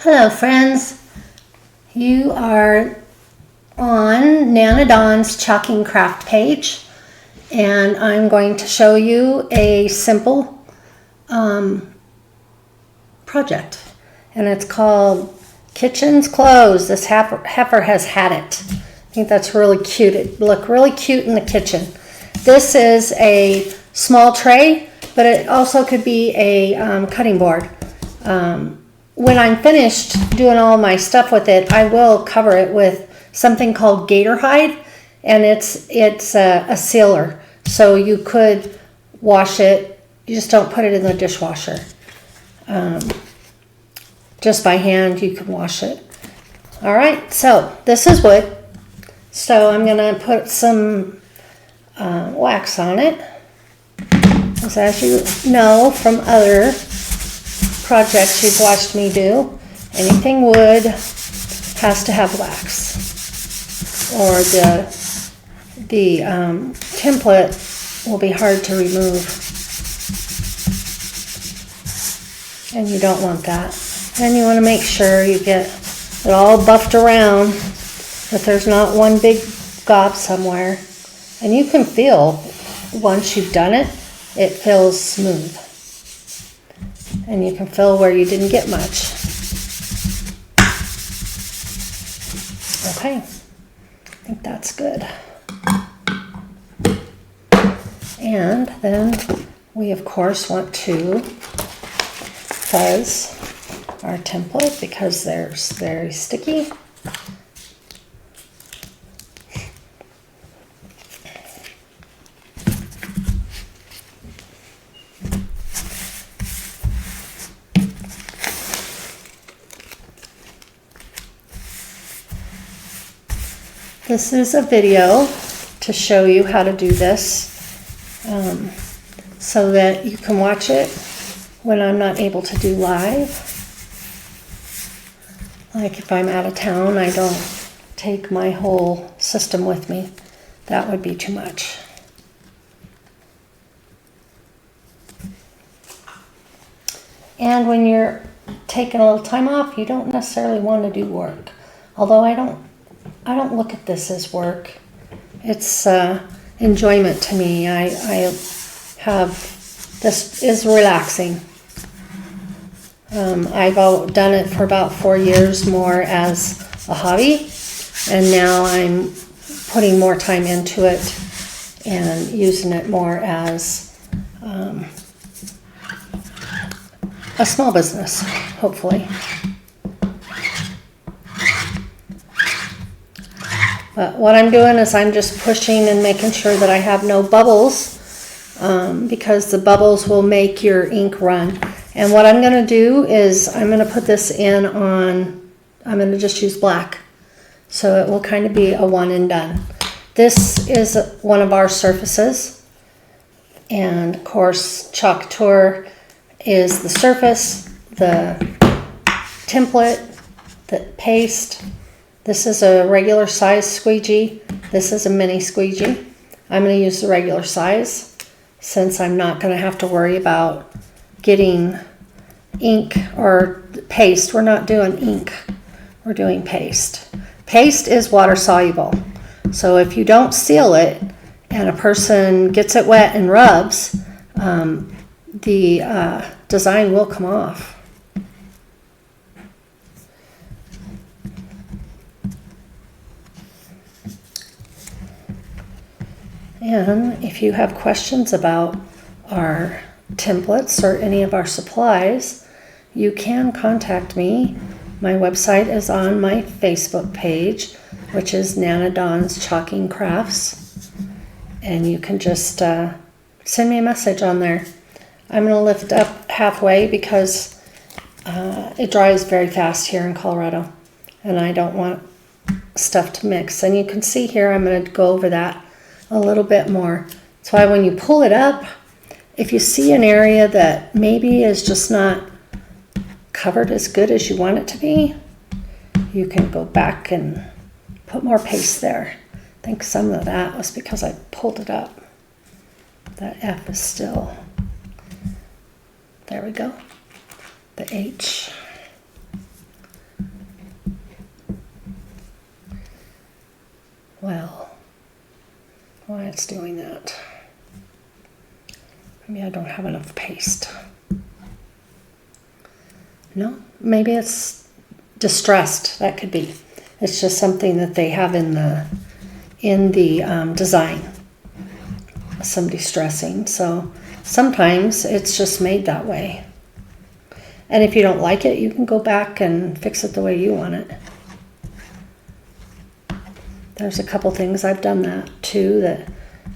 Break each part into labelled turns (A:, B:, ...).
A: Hello friends, you are on Nana Dawn's Chalking Craft page, and I'm going to show you a simple project, and it's called Kitchen's Closed. This heifer has had it. I think that's really cute. It looked really cute in the kitchen. This is a small tray, but it also could be a cutting board. When I'm finished doing all my stuff with it, I will cover it with something called gator hide, and it's a sealer. So you could wash it, you just don't put it in the dishwasher. Just by hand you can wash it. All right, so this is wood. So I'm gonna put some wax on it. As you know from other projects you've watched me do, anything wood has to have wax, or the template will be hard to remove, and you don't want that. And you want to make sure you get it all buffed around, that there's not one big gob somewhere. And you can feel, once you've done it, it feels smooth. And you can feel where you didn't get much. Okay, I think that's good. And then we of course want to fuzz our template because they're very sticky. This is a video to show you how to do this, so that you can watch it when I'm not able to do live. Like if I'm out of town, I don't take my whole system with me. That would be too much. And when you're taking a little time off, you don't necessarily want to do work. Although I don't look at this as work. It's enjoyment to me. I have, this is relaxing. I've done it for about 4 years more as a hobby, and now I'm putting more time into it and using it more as a small business, hopefully. But what I'm doing is I'm just pushing and making sure that I have no bubbles, because the bubbles will make your ink run. And what I'm going to do is I'm going to put this in on, I'm going to just use black. So it will kind of be a one and done. This is one of our surfaces. And of course, Couture is the surface, the template, the paste. This is a regular size squeegee. This is a mini squeegee. I'm going to use the regular size since I'm not going to have to worry about getting ink or paste. We're not doing ink. We're doing paste. Paste is water soluble. So if you don't seal it and a person gets it wet and rubs, the design will come off. And if you have questions about our templates or any of our supplies, you can contact me. My website is on my Facebook page, which is Nana Dawn's Chalking Crafts. And you can just send me a message on there. I'm going to lift up halfway because it dries very fast here in Colorado. And I don't want stuff to mix. And you can see here, I'm going to go over that a little bit more. That's why when you pull it up, if you see an area that maybe is just not covered as good as you want it to be, you can go back and put more paste there. I think some of that was because I pulled it up. That F is still, there we go, the H. Well, why it's doing that. Maybe I don't have enough paste. No, maybe it's distressed. That could be. It's just something that they have in the design. Some distressing. So sometimes it's just made that way. And if you don't like it, you can go back and fix it the way you want it. There's a couple things I've done that too, that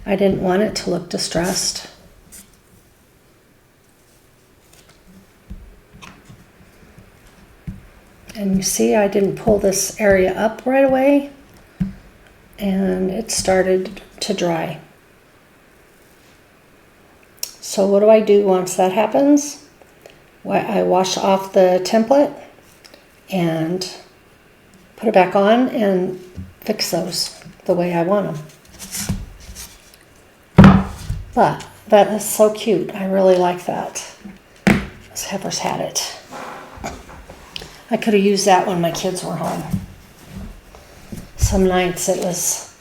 A: I didn't want it to look distressed. And you see, I didn't pull this area up right away, and it started to dry. So what do I do once that happens? I wash off the template and put it back on and fix those the way I want them. But that is so cute. I really like that. This Heifer's had it. I could have used that when my kids were home. Some nights it was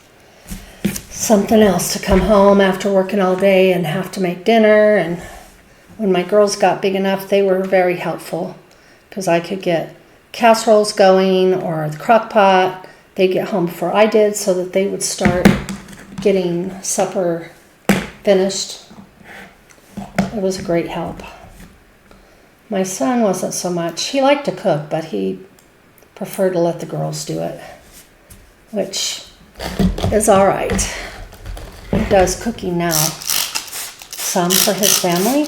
A: something else to come home after working all day and have to make dinner. And when my girls got big enough, they were very helpful because I could get casseroles going or the crock pot. They'd get home before I did so that they would start getting supper finished. It was a great help. My son wasn't so much. He liked to cook, but he preferred to let the girls do it, which is all right. He does cooking now, some for his family.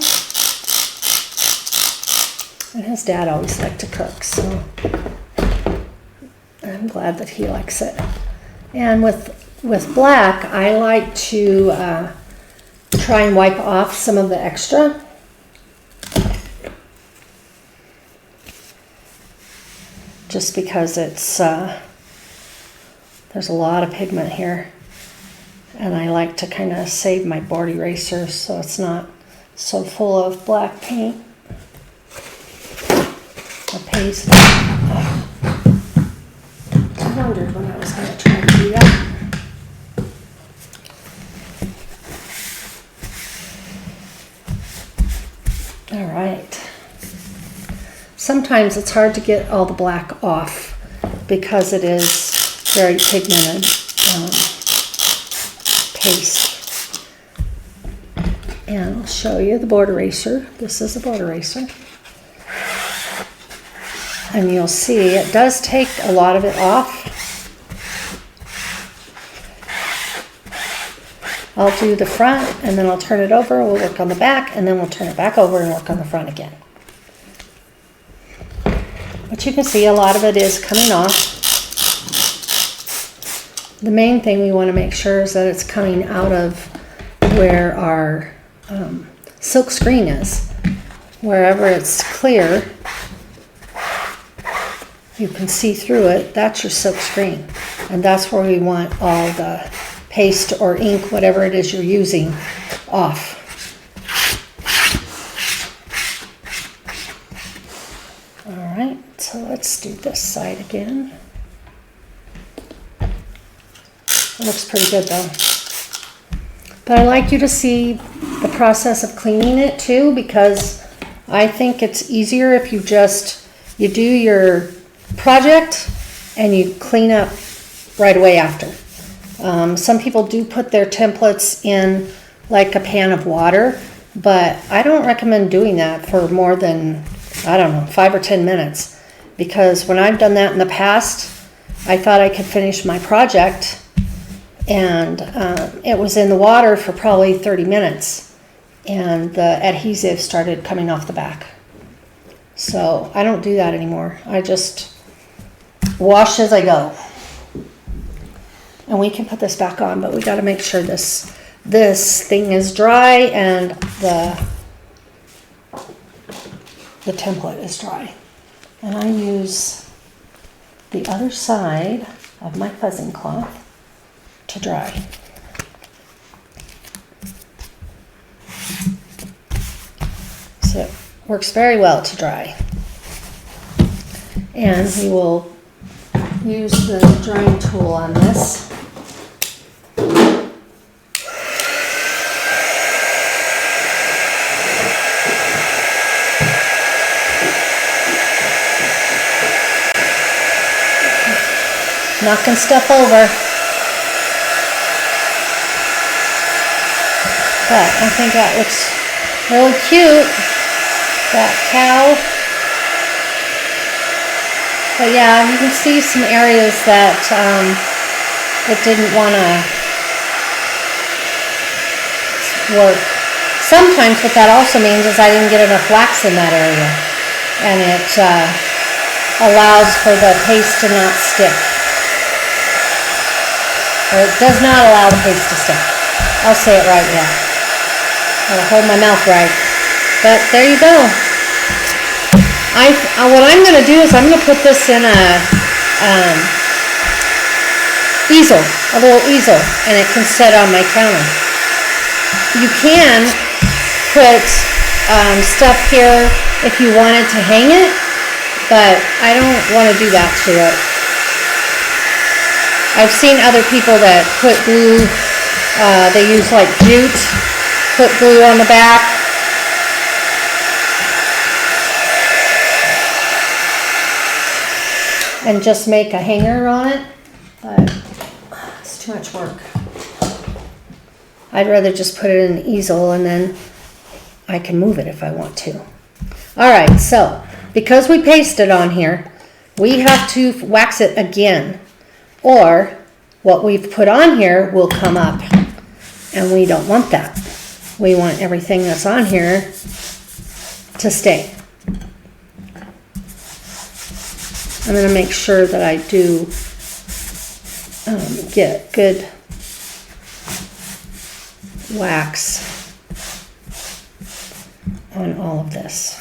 A: And his dad always liked to cook, so I'm glad that he likes it. And with black, I like to try and wipe off some of the extra. Just because it's there's a lot of pigment here, and I like to kind of save my board eraser so it's not so full of black paint or paste. I wondered when I was going to try to do that. All right. Sometimes it's hard to get all the black off because it is very pigmented paste. And I'll show you the board eraser. This is a board eraser. And you'll see it does take a lot of it off. I'll do the front and then I'll turn it over. We'll work on the back and then we'll turn it back over and work on the front again. But you can see a lot of it is coming off. The main thing we want to make sure is that it's coming out of where our silk screen is. Wherever it's clear, you can see through it, that's your silk screen. And that's where we want all the paste or ink, whatever it is you're using, off. So let's do this side again. It looks pretty good though. But I like you to see the process of cleaning it too, because I think it's easier if you do your project and you clean up right away after. Some people do put their templates in like a pan of water, but I don't recommend doing that for more than, 5 or 10 minutes. Because when I've done that in the past, I thought I could finish my project and it was in the water for probably 30 minutes and the adhesive started coming off the back. So I don't do that anymore. I just wash as I go. And we can put this back on, but we got to make sure this thing is dry and the template is dry. And I use the other side of my fuzzing cloth to dry. So it works very well to dry. And we will use the drying tool on this knocking stuff over. But I think that looks really cute, that cow. But yeah, you can see some areas that it didn't want to work. Sometimes what that also means is I didn't get enough wax in that area, and it allows for the paste to not stick. Or it does not allow the paste to stick. I'll say it right, yeah. I'll hold my mouth right. But there you go. What I'm going to do is I'm going to put this in a easel, a little easel, and it can sit on my counter. You can put stuff here if you wanted to hang it, but I don't want to do that to it. I've seen other people that put glue, they use like jute, put glue on the back. And just make a hanger on it, but it's too much work. I'd rather just put it in an easel and then I can move it if I want to. All right, so because we pasted on here, we have to wax it again, or what we've put on here will come up, and we don't want that. We want everything that's on here to stay. I'm going to make sure that I do get good wax on all of this.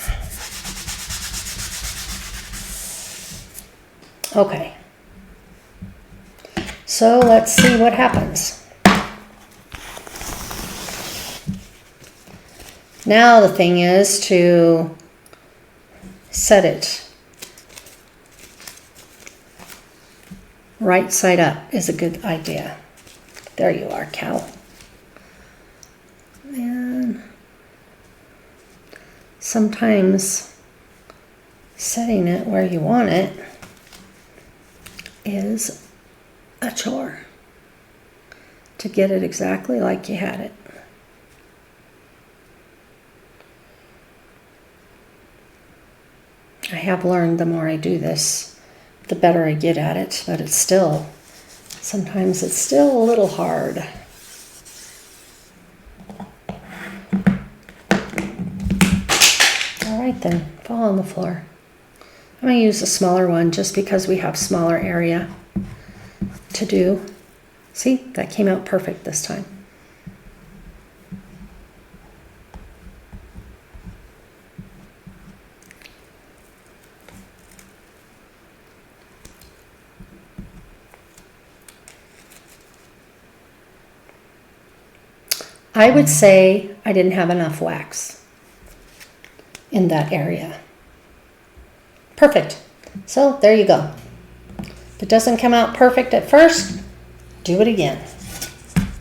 A: Okay. So let's see what happens. Now the thing is to set it right side up is a good idea. There you are, cow. And sometimes setting it where you want it is a chore to get it exactly like you had it. I have learned the more I do this, the better I get at it, but it's still, sometimes it's still a little hard. All right then, fall on the floor. I'm going to use a smaller one just because we have smaller area to do. See, that came out perfect this time. I would say I didn't have enough wax in that area. Perfect. So there you go. If it doesn't come out perfect at first, do it again.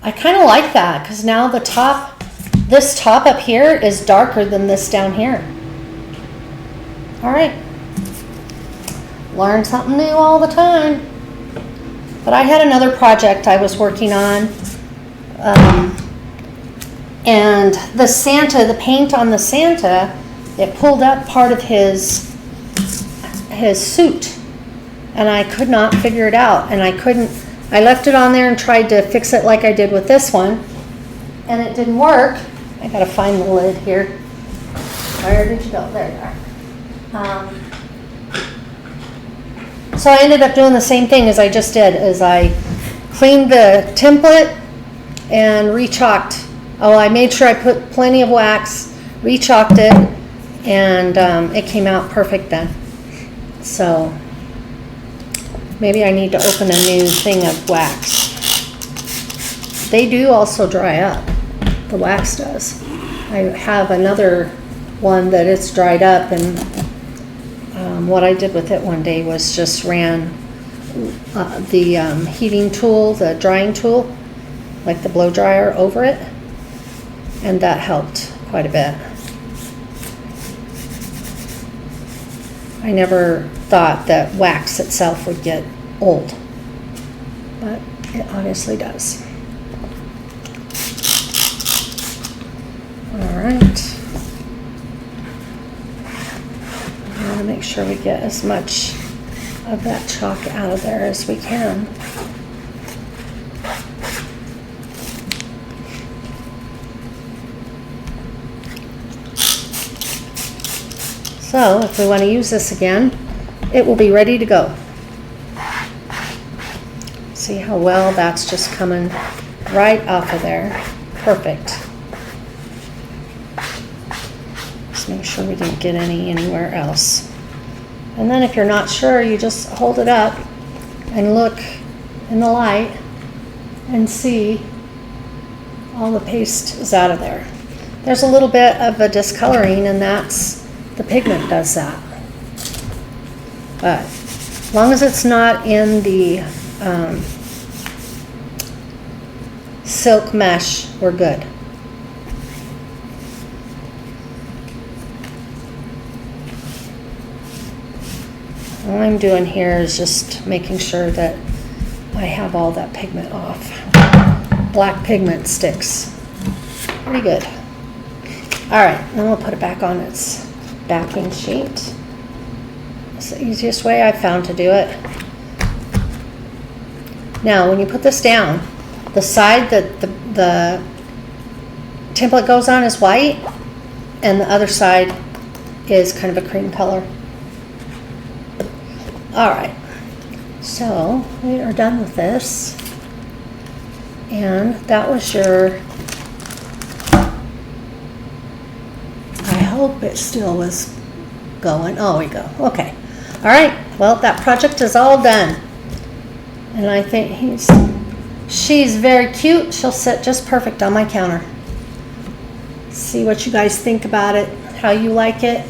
A: I kind of like that because now the top, this top up here is darker than this down here. All right. Learn something new all the time. But I had another project I was working on. And the Santa, the paint on the Santa, it pulled up part of his suit. And I could not figure it out. And I left it on there and tried to fix it like I did with this one. And it didn't work. I gotta find the lid here. Where did you go? There you are. So I ended up doing the same thing as I just did, is I cleaned the template and re-chalked. Oh, I made sure I put plenty of wax, re-chalked it, and it came out perfect then. So maybe I need to open a new thing of wax. They do also dry up. The wax does. I have another one that it's dried up, and what I did with it one day was just ran the heating tool, the drying tool, like the blow dryer, over it, and that helped quite a bit. I never thought that wax itself would get old. but it obviously does. All right. I want to make sure we get as much of that chalk out of there as we can. So if we want to use this again, it will be ready to go. See how well that's just coming right off of there. Perfect. Just make sure we didn't get any anywhere else. And then if you're not sure, you just hold it up and look in the light and see all the paste is out of there. There's a little bit of a discoloring, and that's the pigment does that. But as long as it's not in the silk mesh, we're good. All I'm doing here is just making sure that I have all that pigment off. Black pigment sticks pretty good. All right, then we'll put it back on its backing sheet. It's the easiest way I've found to do it. Now, when you put this down, the side that the template goes on is white, and the other side is kind of a cream color. All right, so we are done with this, and that was your, I hope it still was going. Oh, we go. Okay. All right. Well, that project is all done, and I think she's very cute. She'll sit just perfect on my counter. See what you guys think about it, how you like it.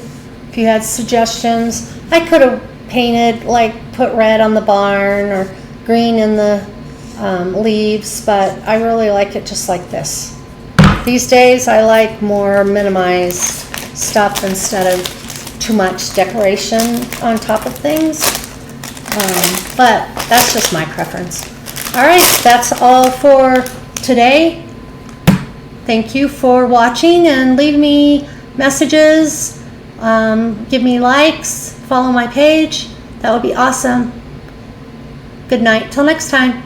A: If you had suggestions, I could have painted, like put red on the barn or green in the leaves, but I really like it just like this. These days I like more minimized stuff instead of too much decoration on top of things, but that's just my preference. All right, that's all for today. Thank you for watching, and leave me messages, give me likes, follow my page. That would be awesome. Good night. Till next time.